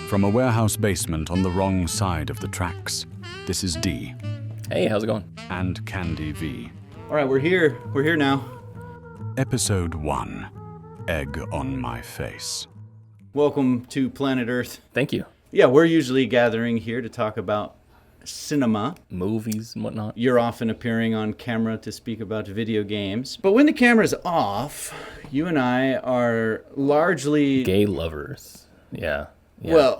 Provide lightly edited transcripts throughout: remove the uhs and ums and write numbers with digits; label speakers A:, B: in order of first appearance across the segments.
A: From a warehouse basement on the wrong side of the tracks, this is D.
B: Hey, how's it going?
A: And Candy V.
C: All right, we're here. We're here now.
A: Episode 1, Egg on My Face.
C: Welcome to Planet Earth.
B: Thank you.
C: Yeah, we're usually gathering here to talk about cinema.
B: Movies and whatnot.
C: You're often appearing on camera to speak about video games. But when the camera's off, you and I are largely...
B: Gay lovers. Yeah.
C: Well,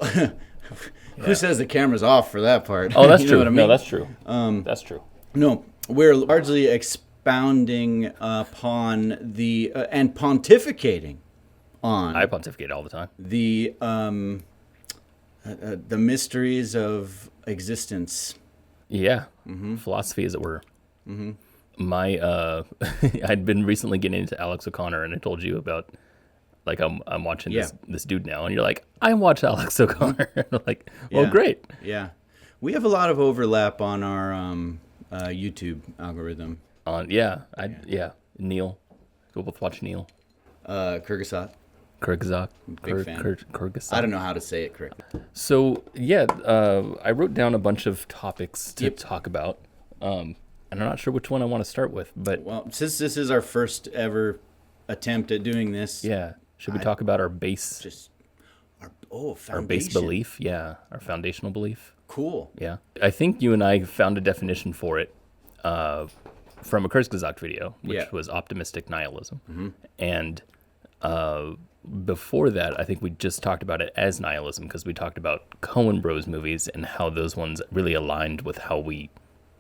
C: who says the camera's off for that part?
B: Oh, that's
C: You know
B: true.
C: what I mean?
B: No, that's true. That's true.
C: No, we're largely expounding upon the... and pontificating on...
B: I pontificate all the time.
C: the mysteries of existence.
B: Yeah. Philosophy, as it were. My, I'd been recently getting into Alex O'Connor, and I told you about, like, I'm watching this dude now, and you're like, I watch Alex O'Connor. And I'm like, well,
C: Yeah.
B: great.
C: Yeah. We have a lot of overlap on our YouTube algorithm.
B: Neil. We'll both watch Neil.
C: Kyrgyzstan.
B: Kyrgyzak.
C: Big fan.
B: Kyrgyzstan.
C: I don't know how to say it correctly.
B: So, yeah, I wrote down a bunch of topics to talk about, and I'm not sure which one I want to start with, but...
C: Well, since this is our first ever attempt at doing this...
B: Yeah. Should we talk about our base...
C: Just... Our foundation.
B: base belief? Yeah. Our foundational belief?
C: Cool.
B: Yeah. I think you and I found a definition for it from a Kyrgyzak video, which was optimistic nihilism. And before that, I think we just talked about it as nihilism because we talked about Coen Bros movies and how those ones really aligned with how we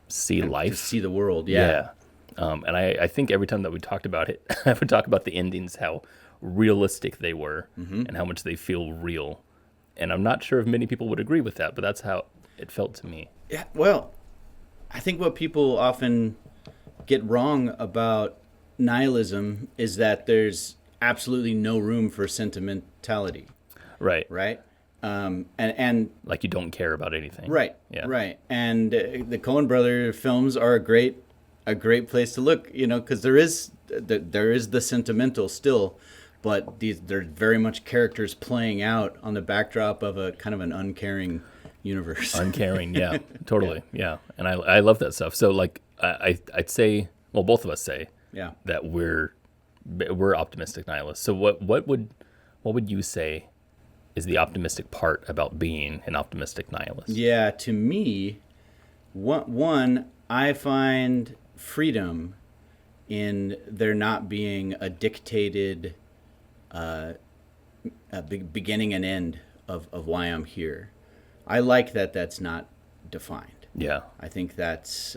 B: see life.
C: To see the world, yeah.
B: And I think every time that we talked about it, I would talk about the endings, how realistic they were and how much they feel real. And I'm not sure if many people would agree with that, but that's how it felt to me.
C: Yeah, well, I think what people often get wrong about nihilism is that there's absolutely no room for sentimentality,
B: Right.
C: right? And
B: Like you don't care about anything.
C: right,
B: Yeah.
C: right. And the Coen Brother films are a great place to look, because there is the sentimental still, but they're very much characters playing out on the backdrop of a kind of an uncaring universe.
B: Uncaring, yeah, totally, yeah. And I love that stuff. So like I'd say, well, both of us say
C: Yeah.
B: that we're optimistic nihilists. So what would you say is the optimistic part about being an optimistic nihilist?
C: Yeah, to me, one I find freedom in there not being a dictated beginning and end of why I'm here. I like that that's not defined.
B: Yeah.
C: I think that's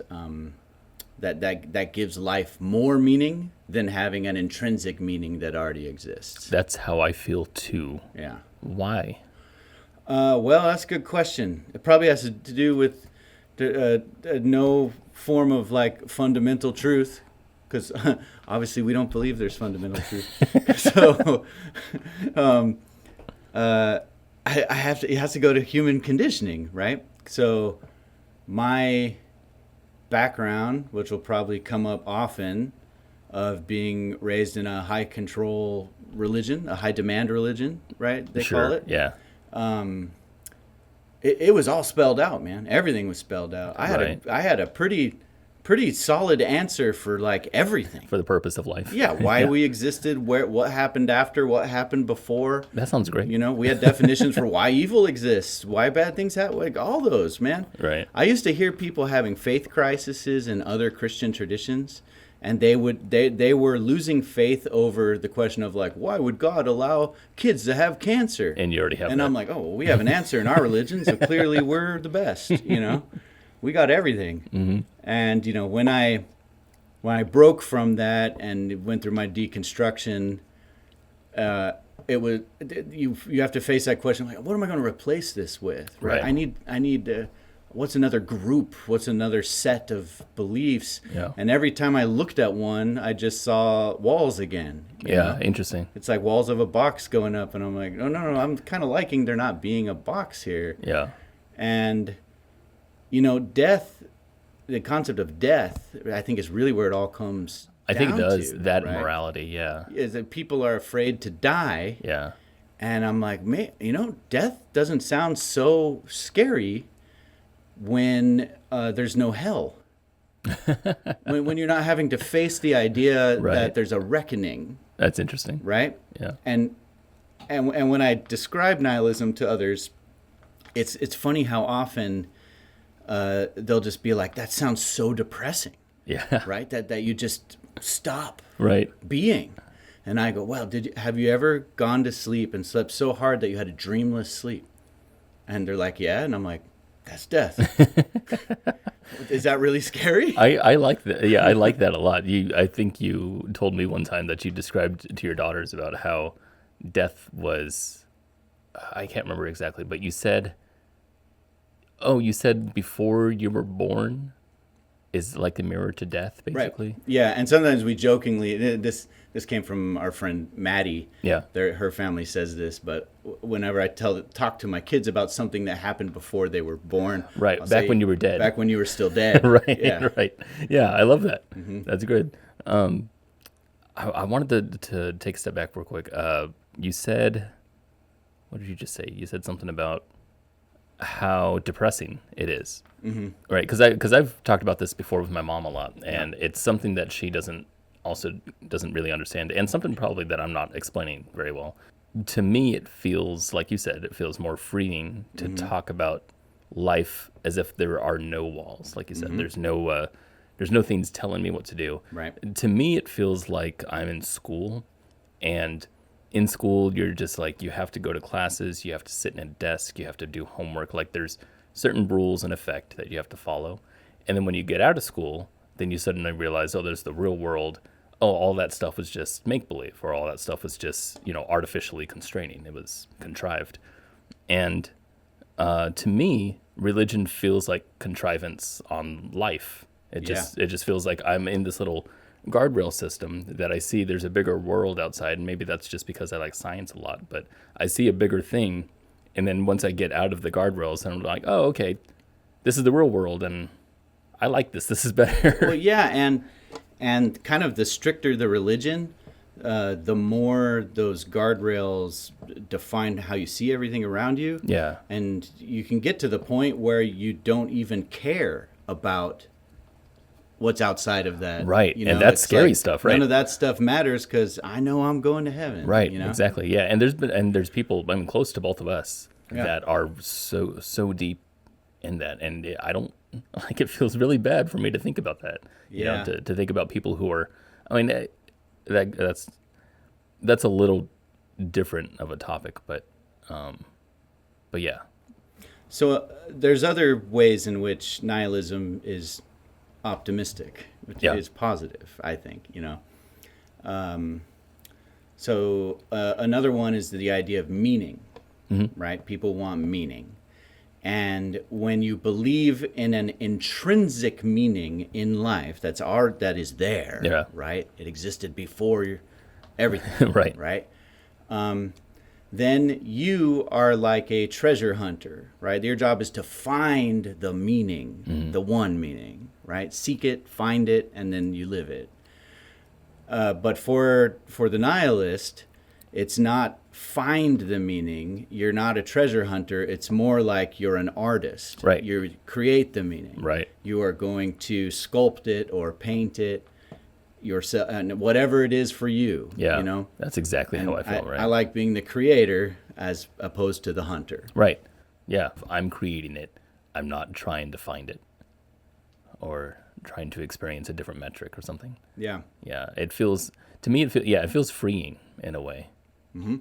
C: that gives life more meaning than having an intrinsic meaning that already exists.
B: That's how I feel too.
C: Yeah.
B: Why?
C: Well, that's a good question. It probably has to do with no form of like fundamental truth, because obviously we don't believe there's fundamental truth. So I have to. It has to go to human conditioning, right? So my background, which will probably come up often, of being raised in a high control religion, a high demand religion, right? They call it.
B: Yeah.
C: It was all spelled out, man. Everything was spelled out. I had a pretty solid answer for like everything.
B: For the purpose of life.
C: Yeah, why we existed, what happened after, what happened before.
B: That sounds great.
C: We had definitions for why evil exists, why bad things happen, like all those, man.
B: Right.
C: I used to hear people having faith crises in other Christian traditions, and they were losing faith over the question of like, why would God allow kids to have cancer?
B: And you already have
C: And
B: that.
C: I'm like, oh, well, we have an answer in our religion, so clearly we're the best, We got everything.
B: Mm-hmm.
C: And when I broke from that and went through my deconstruction, it was you have to face that question, like, what am I going to replace this with?
B: Right.
C: I need what's another group? What's another set of beliefs?
B: Yeah.
C: And every time I looked at one, I just saw walls again. you know?
B: Interesting.
C: It's like walls of a box going up, and I'm like, oh, no, I'm kind of liking there not being a box here.
B: Yeah.
C: And, death, the concept of death, I think is really where it all comes
B: I think it
C: down
B: does.
C: to,
B: That
C: right?
B: morality, yeah.
C: Is that people are afraid to die,
B: Yeah.
C: And I'm like, man, death doesn't sound so scary when there's no hell. when you're not having to face the idea that there's a reckoning.
B: That's interesting.
C: Right?
B: Yeah.
C: And when I describe nihilism to others, it's funny how often they'll just be like, that sounds so depressing.
B: Yeah.
C: Right? That you just stop being. And I go, well, have you ever gone to sleep and slept so hard that you had a dreamless sleep? And they're like, yeah. And I'm like, that's death. Is that really scary?
B: I like that. Yeah, I like that a lot. I think you told me one time that you described to your daughters about how death was, I can't remember exactly, but you said before you were born is like the mirror to death, basically.
C: Right. Yeah, and sometimes we jokingly, this came from our friend Maddie.
B: Yeah.
C: Her family says this, but whenever I talk to my kids about something that happened before they were born.
B: Right, when you were dead.
C: Back when you were still dead.
B: Right. Yeah, I love that. Mm-hmm. That's good. I wanted to take a step back real quick. You said, what did you just say? You said something about how depressing it is. Mm-hmm. Right, because I've talked about this before with my mom a lot, and it's something that she doesn't really understand, and something probably that I'm not explaining very well. To me, it feels, like you said, it feels more freeing to talk about life as if there are no walls. Like you said, there's no things telling me what to do.
C: Right.
B: To me, it feels like I'm in school, and in school, you're just like, you have to go to classes, you have to sit in a desk, you have to do homework. Like there's certain rules in effect that you have to follow. And then when you get out of school, then you suddenly realize, oh, there's the real world. Oh, all that stuff was just make-believe, or all that stuff was just, artificially constraining. It was contrived. And to me, religion feels like contrivance on life. It just feels like I'm in this little guardrail system that I see there's a bigger world outside, and maybe that's just because I like science a lot, but I see a bigger thing, and then once I get out of the guardrails, I'm like, oh, okay, this is the real world, and I like this is better.
C: Well, yeah, and kind of the stricter the religion, the more those guardrails define how you see everything around you.
B: Yeah.
C: And you can get to the point where you don't even care about what's outside of that.
B: Right. And that's scary stuff, right?
C: None of that stuff matters because I know I'm going to heaven.
B: Right. Exactly. Yeah. And there's people, close to both of us that are so deep in that. And I don't, like, it feels really bad for me to think about that. You know, to think about people who are, that's a little different of a topic, but yeah. So
C: there's other ways in which nihilism is optimistic, which is positive, I think, So another one is the idea of meaning, right? People want meaning. And when you believe in an intrinsic meaning in life, that is there, right? It existed before everything, right? Then you are like a treasure hunter, right? Your job is to find the meaning, the one meaning, right? Seek it, find it, and then you live it. But for the nihilist, it's not find the meaning. You're not a treasure hunter. It's more like you're an artist.
B: Right.
C: You create the meaning.
B: Right.
C: You are going to sculpt it or paint it yourself, and whatever it is for you.
B: Yeah. That's exactly how I feel. Right.
C: I like being the creator as opposed to the hunter.
B: Right. Yeah. If I'm creating it, I'm not trying to find it or trying to experience a different metric or something.
C: Yeah.
B: Yeah. It feels it feels freeing in a way.
C: Mm-hmm.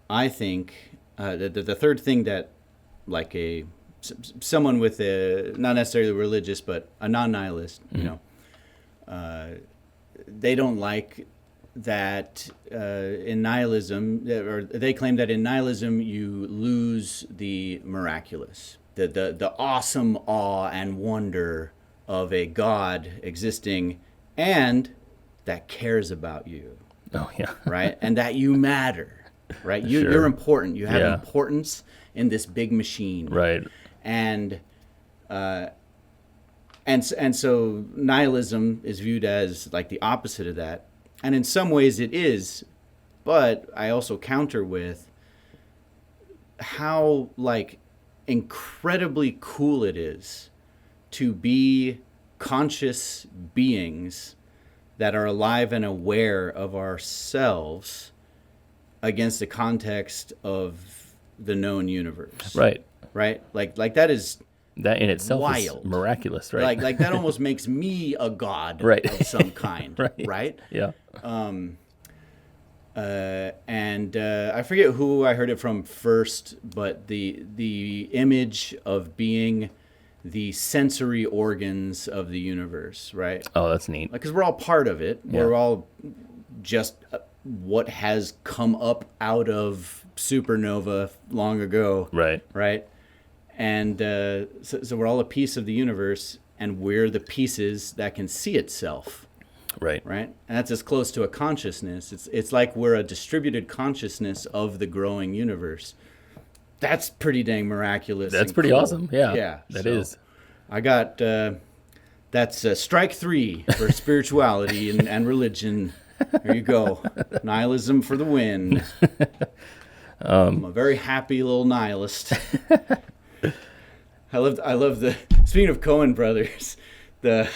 C: I think the third thing that, like someone with not necessarily religious, but a non-nihilist, they don't like that in nihilism, or they claim that in nihilism you lose the miraculous, the awesome awe and wonder of a God existing and that cares about you.
B: Oh, yeah.
C: Right? And that you matter, right? You're important. You have importance in this big machine.
B: Right.
C: And so nihilism is viewed as like the opposite of that. And in some ways it is, but I also counter with how like incredibly cool it is to be conscious beings that are alive and aware of ourselves against the context of the known universe.
B: Right.
C: Right? Like that is
B: That in itself
C: wild.
B: is miraculous, right?
C: Like that almost makes me a god
B: Right.
C: of some kind. Right?
B: Yeah.
C: And I forget who I heard it from first, but the image of being the sensory organs of the universe, right?
B: Oh, that's neat.
C: Because we're all part of it.
B: Yeah.
C: We're all just what has come up out of supernova long ago.
B: Right.
C: Right? And so we're all a piece of the universe, and we're the pieces that can see itself.
B: Right.
C: Right? And that's as close to a consciousness. It's like we're a distributed consciousness of the growing universe. That's pretty dang miraculous.
B: That's
C: and
B: pretty
C: cool.
B: awesome. Yeah.
C: Yeah.
B: That
C: so
B: is.
C: I got, that's strike 3 for spirituality and religion. There you go. Nihilism for the win. I'm a very happy little nihilist. I love the, speaking of Coen brothers, the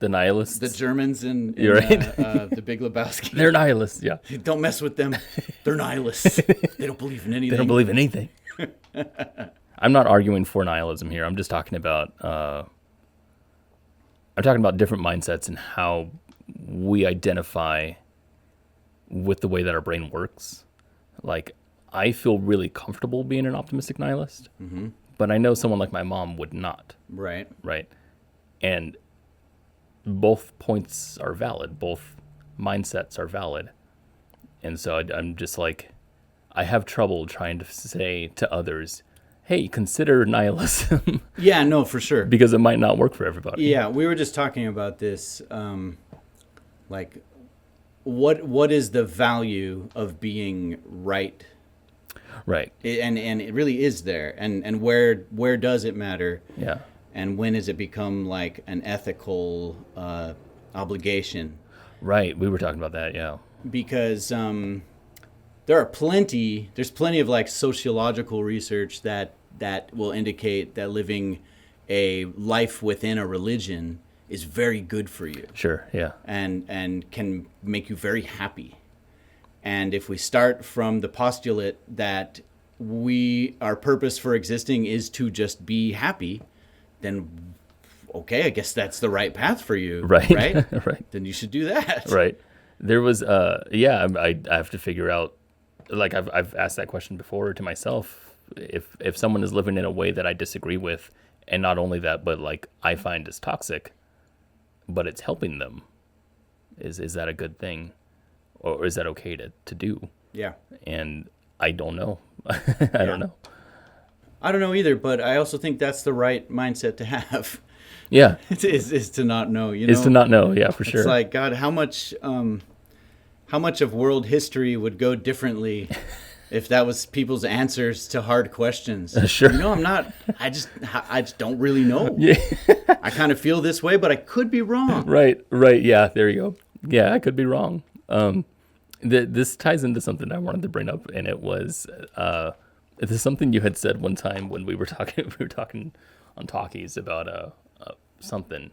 B: nihilists.
C: The Germans in
B: You're right.
C: The Big Lebowski.
B: They're nihilists, yeah.
C: Don't mess with them. They're nihilists. They don't believe in anything.
B: They don't believe in anything. I'm not arguing for nihilism here. I'm just talking about different mindsets and how we identify with the way that our brain works. Like, I feel really comfortable being an optimistic nihilist, but I know someone like my mom would not.
C: Right.
B: Right. And both points are valid. Both mindsets are valid. And so I'm just like, I have trouble trying to say to others, hey, consider nihilism.
C: Yeah, no, for sure.
B: Because it might not work for everybody.
C: Yeah, we were just talking about this. Like, what is the value of being right?
B: Right.
C: And it really is there. And where does it matter?
B: Yeah.
C: And when does it become like an ethical obligation?
B: Right. We were talking about that, yeah.
C: Because there's plenty of like sociological research that will indicate that living a life within a religion is very good for you.
B: Sure, yeah.
C: And can make you very happy. And if we start from the postulate that our purpose for existing is to just be happy, then okay, I guess that's the right path for you.
B: Right.
C: Right?
B: Right.
C: Then you should do that.
B: Right. There was I have to figure out, like I've asked that question before to myself, if someone is living in a way that I disagree with, and not only that, but like I find is toxic, but it's helping them, is that a good thing, or is that okay to do? Yeah. And I don't know. I don't know.
C: I don't know either, but I also think that's the right mindset to have.
B: Yeah.
C: is to not know,
B: Is to not know, yeah, for sure.
C: It's like, God, how much of world history would go differently if that was people's answers to hard questions?
B: Sure.
C: I just don't really know.
B: Yeah.
C: I kind of feel this way, but I could be wrong.
B: Right, yeah, there you go. Yeah, I could be wrong. This ties into something I wanted to bring up, and it was this is something you had said one time when we were talking on Talkies about something.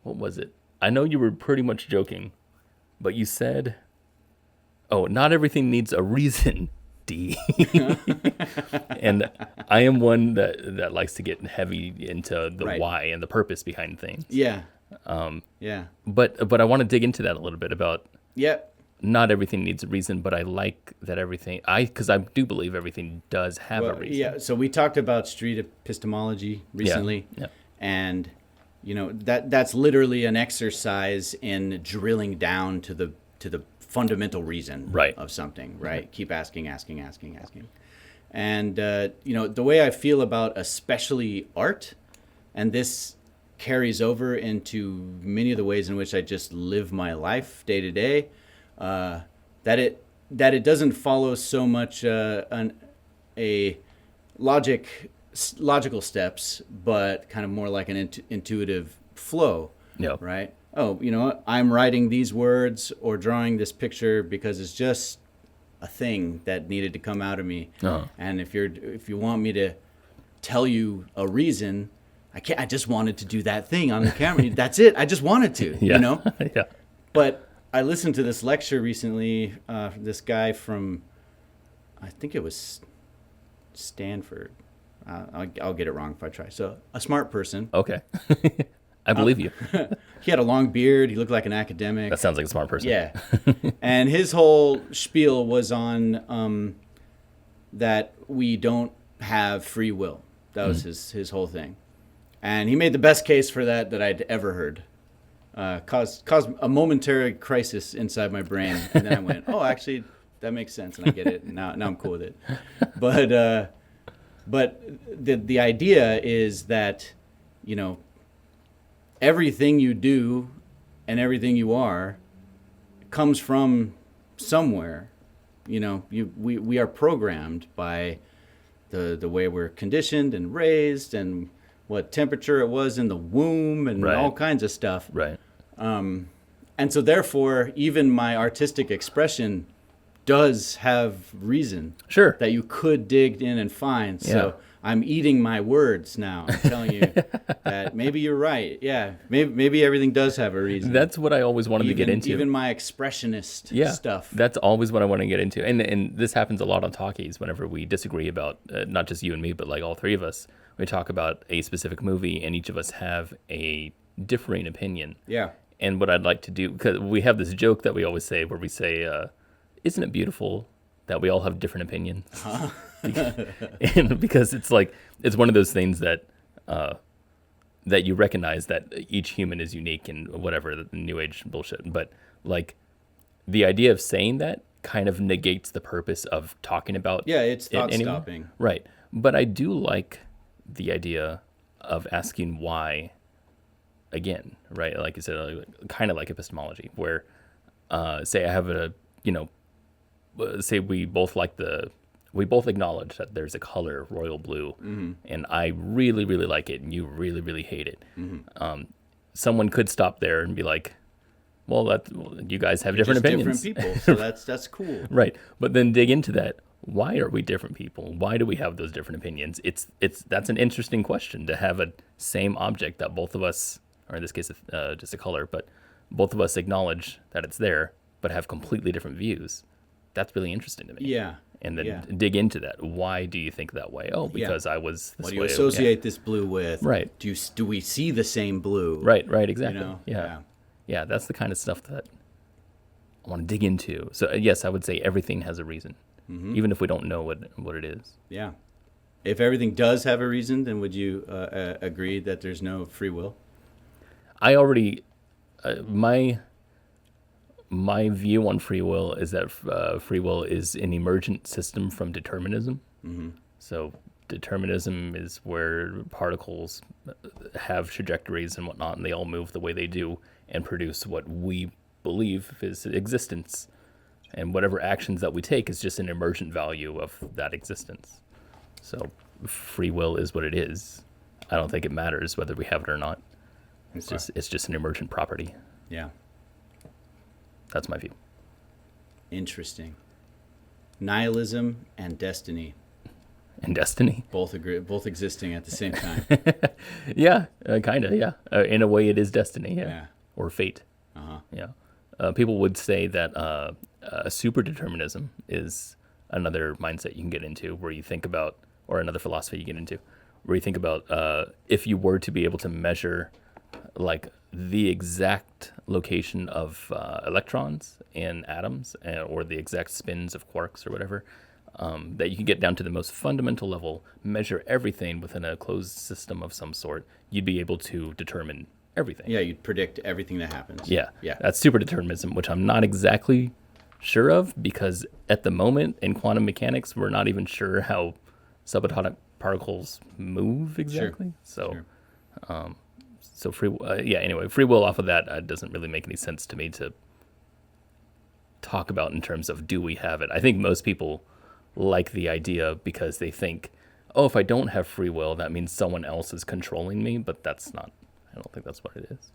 B: What was it? I know you were pretty much joking, but you said, "Oh, not everything needs a reason." D. And I am one that likes to get heavy into the why and the purpose behind things.
C: Yeah.
B: Yeah. But I want to dig into that a little bit about.
C: Yeah.
B: Not everything needs a reason, but I like that everything. Because I do believe everything does have a reason.
C: Yeah. So we talked about street epistemology recently, and that's literally an exercise in drilling down to the fundamental reason of something. Right. Mm-hmm. Keep asking. And the way I feel about especially art, and this carries over into many of the ways in which I just live my life day to day. That it doesn't follow so much a logical steps, but kind of more like an intuitive flow.
B: Yeah.
C: Right. Oh, you know what? I'm writing these words or drawing this picture because it's just a thing that needed to come out of me.
B: Uh-huh.
C: And if you want me to tell you a reason, I can't. I just wanted to do that thing on the camera. That's it. I just wanted to.
B: Yeah.
C: You know.
B: Yeah.
C: But I listened to this lecture recently. This guy from, I think it was Stanford. I'll get it wrong if I try. So a smart person.
B: Okay. I believe you.
C: He had a long beard. He looked like an academic.
B: That sounds like a smart person.
C: Yeah. And his whole spiel was on that we don't have free will. That was his whole thing. And he made the best case for that I'd ever heard. Caused a momentary crisis inside my brain. And then I went, oh, actually, that makes sense. And I get it. And now I'm cool with it. But the idea is that, you know, everything you do and everything you are comes from somewhere. You know, we are programmed by the way we're conditioned and raised and what temperature it was in the womb and
B: Right.
C: all kinds of stuff.
B: Right.
C: And so therefore, even my artistic expression does have reason.
B: Sure.
C: That you could dig in and find.
B: Yeah.
C: So I'm eating my words now. I'm telling you that maybe you're right. Yeah. Maybe everything does have a reason.
B: That's what I always wanted to get into.
C: Even my expressionist stuff.
B: That's always what I want to get into. And this happens a lot on talkies whenever we disagree about, not just you and me, but like all three of us. We talk about a specific movie and each of us have a differing opinion.
C: Yeah.
B: And what I'd like to do, because we have this joke that we always say where we say, isn't it beautiful that we all have different opinions?
C: Huh?
B: And because it's like, it's one of those things that that you recognize that each human is unique and whatever, the new age bullshit. But like the idea of saying that kind of negates the purpose of talking about
C: It's thought
B: anymore.
C: stopping.
B: Right. But I do like the idea of asking why again, right? Like you said, kind of like epistemology, where say I have say we both acknowledge that there's a color, royal blue, and I really, really like it, and you really, really hate it. Someone could stop there and be like, well, you guys have different opinions.
C: Different people, so that's cool.
B: Right. But then dig into that. Why are we different people? Why do we have those different opinions? That's an interesting question, to have a same object that both of us, or in this case, just a color, but both of us acknowledge that it's there, but have completely different views. That's really interesting to me.
C: Yeah.
B: And then dig into that. Why do you think that way? Oh, because I was this
C: what
B: way.
C: do you associate this blue with?
B: Right.
C: Do we see the same blue?
B: Right, exactly.
C: You know?
B: Yeah, that's the kind of stuff that I want to dig into. So yes, I would say everything has a reason, even if we don't know what it is.
C: Yeah. If everything does have a reason, then would you agree that there's no free will?
B: I already, my view on free will is that free will is an emergent system from determinism. So determinism is where particles have trajectories and whatnot, and they all move the way they do and produce what we believe is existence. And whatever actions that we take is just an emergent value of that existence. So free will is what it is. I don't think it matters whether we have it or not. It's just an emergent property.
C: Yeah.
B: That's my view.
C: Interesting. Nihilism and destiny.
B: And destiny.
C: Both existing at the same time.
B: Yeah, kind of, yeah. In a way, it is destiny, yeah. Or fate. Yeah. People would say that super determinism is another mindset you can get into, where you think about, or another philosophy you get into, where you think about if you were to be able to measure like the exact location of electrons in atoms, or the exact spins of quarks or whatever, that you can get down to the most fundamental level, measure everything within a closed system of some sort, you'd be able to determine everything.
C: Yeah, you'd predict everything that happens.
B: Yeah.
C: Yeah.
B: That's super determinism, which I'm not exactly sure of, because at the moment in quantum mechanics, we're not even sure how subatomic particles move exactly.
C: Sure.
B: So free will off of that doesn't really make any sense to me to talk about in terms of, do we have it? I think most people like the idea because they think, oh, if I don't have free will, that means someone else is controlling me, but that's not, I don't think that's what it is.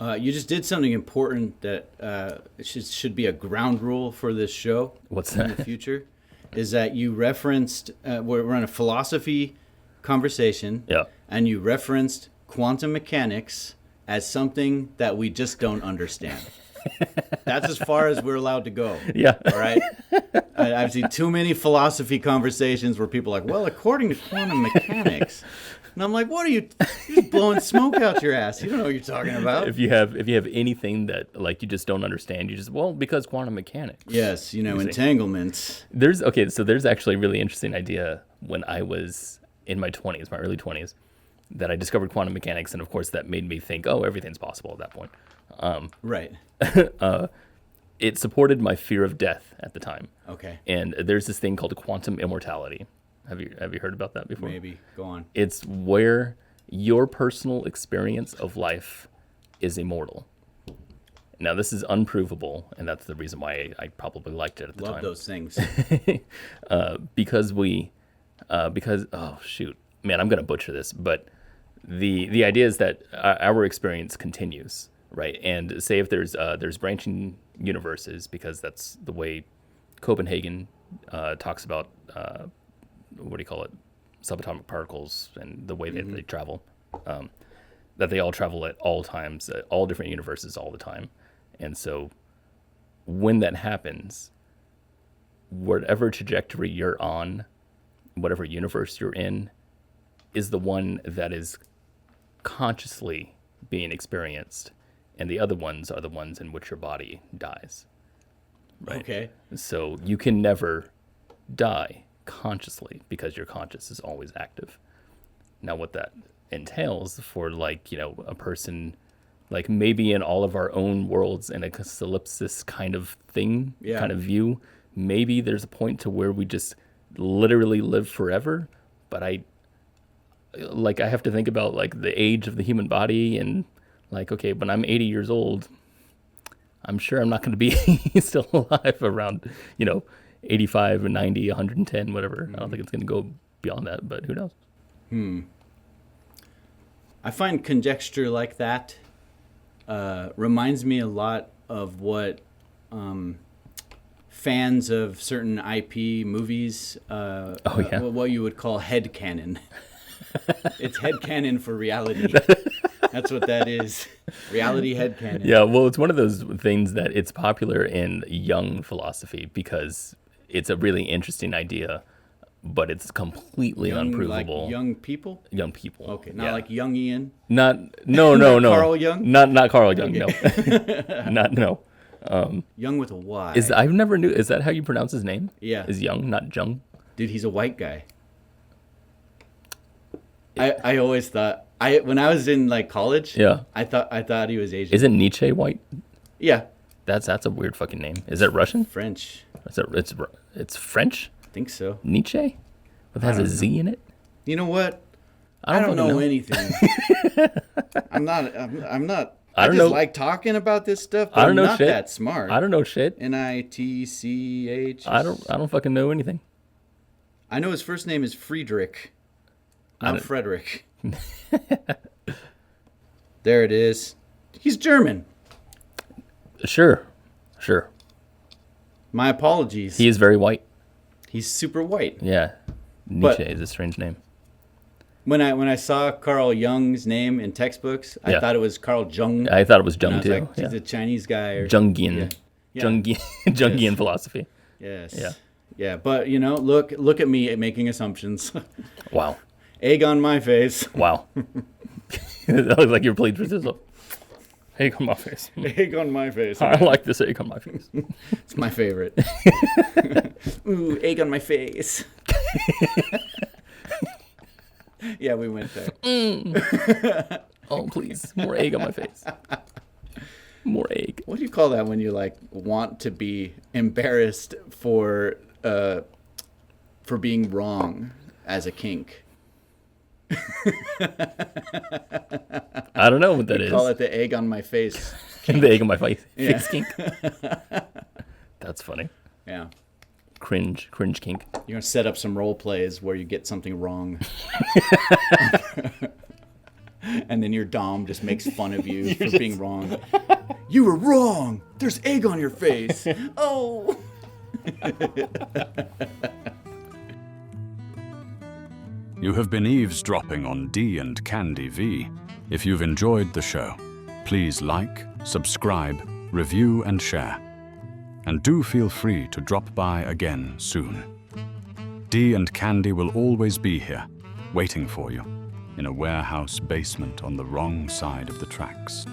C: You just did something important that should be a ground rule for this show.
B: What's
C: in
B: that?
C: the future? Is that you referenced, we're in a philosophy conversation,
B: Yeah.
C: and you referenced quantum mechanics as something that we just don't understand. That's as far as we're allowed to go.
B: Yeah.
C: All right. I've seen too many philosophy conversations where people are like, well, according to quantum mechanics. And I'm like, what are you? You're just blowing smoke out your ass. You don't know what you're talking about.
B: If you have anything that like you just don't understand, you just because quantum mechanics.
C: Yes, entanglements.
B: There's actually a really interesting idea when I was in my 20s, my early 20s, that I discovered quantum mechanics, and of course that made me think, oh, everything's possible at that point.
C: Right.
B: It supported my fear of death at the time.
C: Okay.
B: And there's this thing called quantum immortality. Have you heard about that before?
C: Maybe. Go on.
B: It's where your personal experience of life is immortal. Now, this is unprovable, and that's the reason why I probably liked it at the time.
C: Love those things.
B: Because oh shoot, man, I'm gonna butcher this, but the idea is that our experience continues, right? And say if there's branching universes, because that's the way Copenhagen talks about what do you call it, subatomic particles, and the way that they travel, that they all travel at all times, at all different universes all the time. And so when that happens, whatever trajectory you're on, whatever universe you're in, is the one that is consciously being experienced, and the other ones are the ones in which your body dies. Right?
C: Okay.
B: So you can never die consciously because your conscious is always active. Now, what that entails for a person, like maybe in all of our own worlds in a solipsis kind of thing, kind of view, maybe there's a point to where we just literally live forever. But I have to think about like the age of the human body, and like, okay, when I'm 80 years old, I'm sure I'm not going to be still alive around, 85 or 90, 110, whatever. I don't think it's going to go beyond that, but who knows?
C: I find conjecture like that reminds me a lot of what fans of certain IP movies, what you would call headcanon. It's headcanon for reality. That's what that is. Reality headcanon.
B: Yeah, well, it's one of those things that it's popular in young philosophy because it's a really interesting idea, but it's completely unprovable.
C: Like young people?
B: Young people.
C: Okay, not like young Ian?
B: No.
C: Carl Jung?
B: Not Carl Jung, no. No.
C: Young with a Y.
B: I never knew, is that how you pronounce his name?
C: Yeah.
B: Is Jung, not Jung?
C: Dude, he's a white guy. I always thought, when I was in like college, I thought he was Asian.
B: Isn't Nietzsche white?
C: Yeah.
B: That's a weird fucking name. Is it Russian?
C: French.
B: It's French?
C: I think so.
B: Nietzsche? But has a Z in it?
C: You know what? I don't know anything. I'm not. I just like talking about this stuff, but I'm not that smart.
B: I don't know shit.
C: Nitch.
B: I don't fucking know anything.
C: I know his first name is Friedrich, not Frederick. There it is. He's German.
B: Sure.
C: My apologies.
B: He is very white.
C: He's super white.
B: Yeah. Nietzsche is a strange name.
C: When I saw Carl Jung's name in textbooks, I thought it was Carl Jung.
B: I thought it was Jung too.
C: Like, he's a Chinese guy. Or
B: Jungian.
C: Yeah.
B: Jungian philosophy.
C: Yes.
B: Yeah.
C: Yeah, but look at me making assumptions.
B: Wow.
C: Egg on my face.
B: Wow. That looks like you're pleased with this. Egg on my face.
C: Egg on my face.
B: I like this egg on my face.
C: It's my favorite. Ooh, egg on my face. Yeah, we went there.
B: Oh, please. More egg on my face. More egg.
C: What do you call that when you like want to be embarrassed for being wrong as a kink?
B: I don't know what that is.
C: Call it the egg on my face.
B: The egg on my face. Face kink. That's funny.
C: Yeah.
B: Cringe kink.
C: You're gonna set up some role plays where you get something wrong. And then your dom just makes fun of you for being wrong. You were wrong. There's egg on your face. Oh.
A: You have been eavesdropping on D and Candy V. If you've enjoyed the show, please like, subscribe, review, and share. And do feel free to drop by again soon. D and Candy will always be here, waiting for you, in a warehouse basement on the wrong side of the tracks.